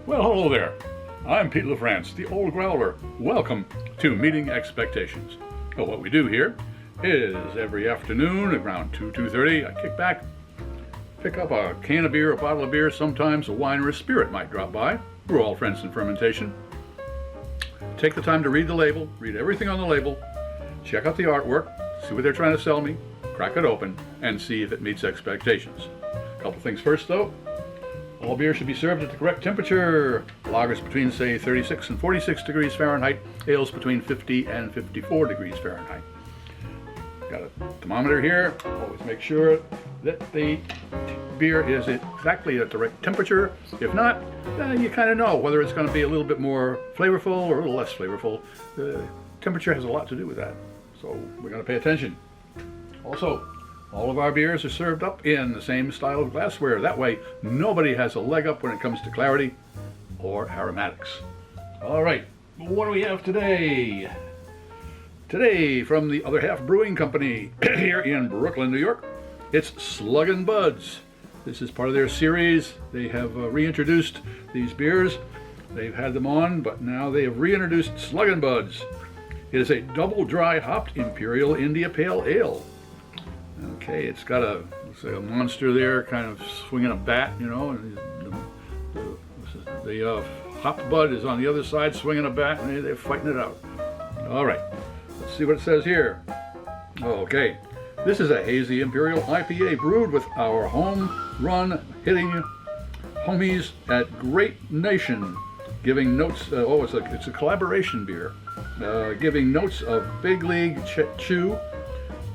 Well, hello there. I'm Pete LaFrance, the old Growler. Welcome to Meeting Expectations. Well, what we do here is every afternoon around 2:30, I kick back, pick up a can of beer, a bottle of beer, sometimes a wine or a spirit might drop by. We're all friends in fermentation. Take the time to read the label, read everything on the label, check out the artwork, see what they're trying to sell me, crack it open, and see if it meets expectations. A couple things first though. All beer should be served at the correct temperature. Lagers between, say, 36 and 46 degrees Fahrenheit. Ales between 50 and 54 degrees Fahrenheit. Got a thermometer here. Always make sure that the beer is exactly at the right temperature. If not, you kind of know whether it's going to be a little bit more flavorful or a little less flavorful. The temperature has a lot to do with that. So we're going to pay attention. Also, all of our beers are served up in the same style of glassware. That way, nobody has a leg up when it comes to clarity or aromatics. All right, what do we have today? Today, from the Other Half Brewing Company here in Brooklyn, New York, it's Sluggin Buds. This is part of their series. They have reintroduced these beers. They've had them on, but now they have reintroduced Sluggin Buds. It is a double dry hopped Imperial India Pale Ale. Okay, it's got a monster there, kind of swinging a bat, you know, and the hopped bud is on the other side swinging a bat, and they're fighting it out. All right, let's see what it says here. Okay, this is a Hazy Imperial IPA brewed with our home run hitting homies at Great Nation, giving notes. It's a collaboration beer, giving notes of big league chew,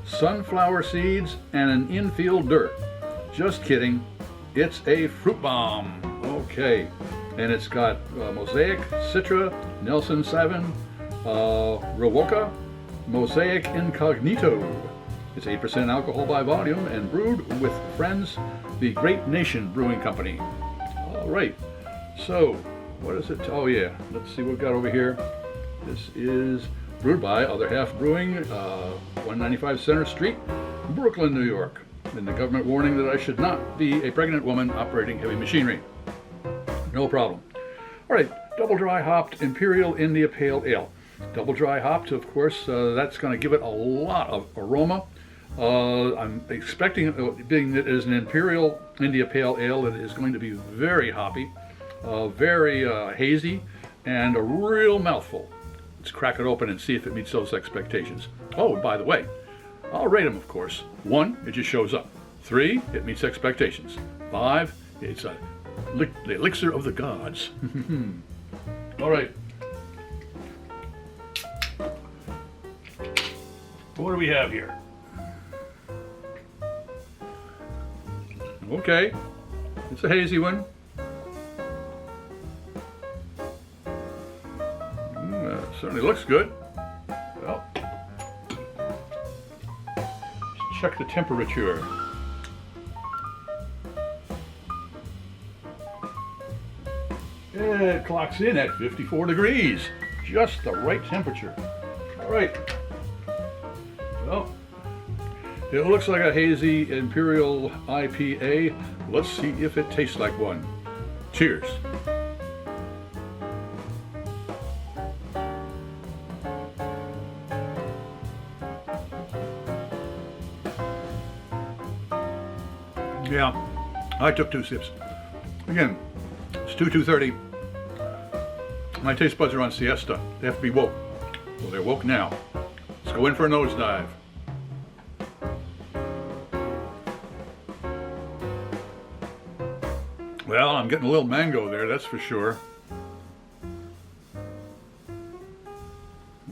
sunflower seeds, and an infield dirt. Just kidding, it's a fruit bomb. Okay, and it's got Mosaic, Citra, Nelson Sauvin, Riwaka, Mosaic Incognito. It's 8% alcohol by volume and brewed with friends, the Great Nation Brewing Company. All right, so what is it? Oh yeah, let's see what we've got over here. This is brewed by Other Half Brewing, 195 Center Street, Brooklyn, New York. And the government warning that I should not be a pregnant woman operating heavy machinery. No problem. All right, double dry hopped Imperial India Pale Ale. Double dry hopped, of course, that's going to give it a lot of aroma. I'm expecting, being that it is an Imperial India Pale Ale, it is going to be very hoppy, very hazy, and a real mouthful. Let's crack it open and see if it meets those expectations. Oh, and by the way, I'll rate them, of course. 1, it just shows up. 3, it meets expectations. 5, it's the elixir of the gods. All right. What do we have here? Okay, it's a hazy one. Certainly looks good. Well, let's check the temperature. It clocks in at 54 degrees. Just the right temperature. All right. Well, it looks like a Hazy Imperial IPA. Let's see if it tastes like one. Cheers. Yeah, I took 2 sips. Again, it's 2:30. My taste buds are on siesta. They have to be woke. Well, they're woke now. Let's go in for a nosedive. Well, I'm getting a little mango there, that's for sure. A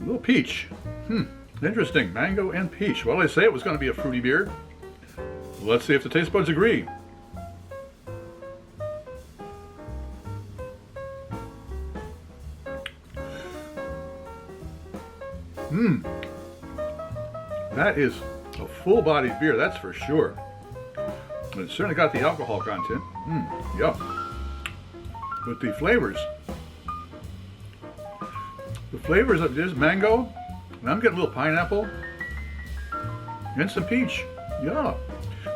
little peach. Interesting. Mango and peach. Well, I say it was going to be a fruity beer. Let's see if the taste buds agree. That is a full-bodied beer, that's for sure. But it's certainly got the alcohol content. Yeah. But the flavors of this mango, and I'm getting a little pineapple and some peach. Yeah.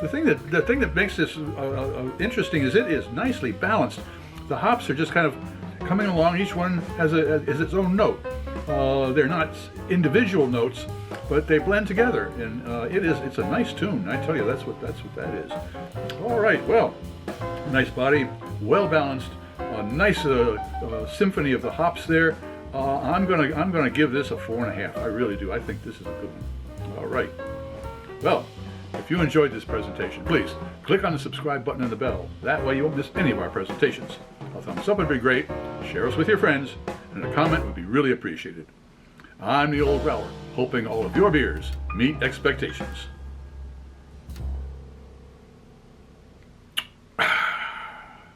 The thing that makes this interesting is it is nicely balanced. The hops are just kind of coming along. Each one has its own note. They're not individual notes, but they blend together, and it's a nice tune. I tell you, that's what that is. All right, well, nice body, well balanced, a nice symphony of the hops there. I'm gonna give this a 4.5. I really do. I think this is a good one. All right. Well, if you enjoyed this presentation, please click on the subscribe button and the bell. That way you won't miss any of our presentations. A thumbs up would be great. Share us with your friends, and a comment would be really appreciated. I'm the Old Growler, hoping all of your beers meet expectations.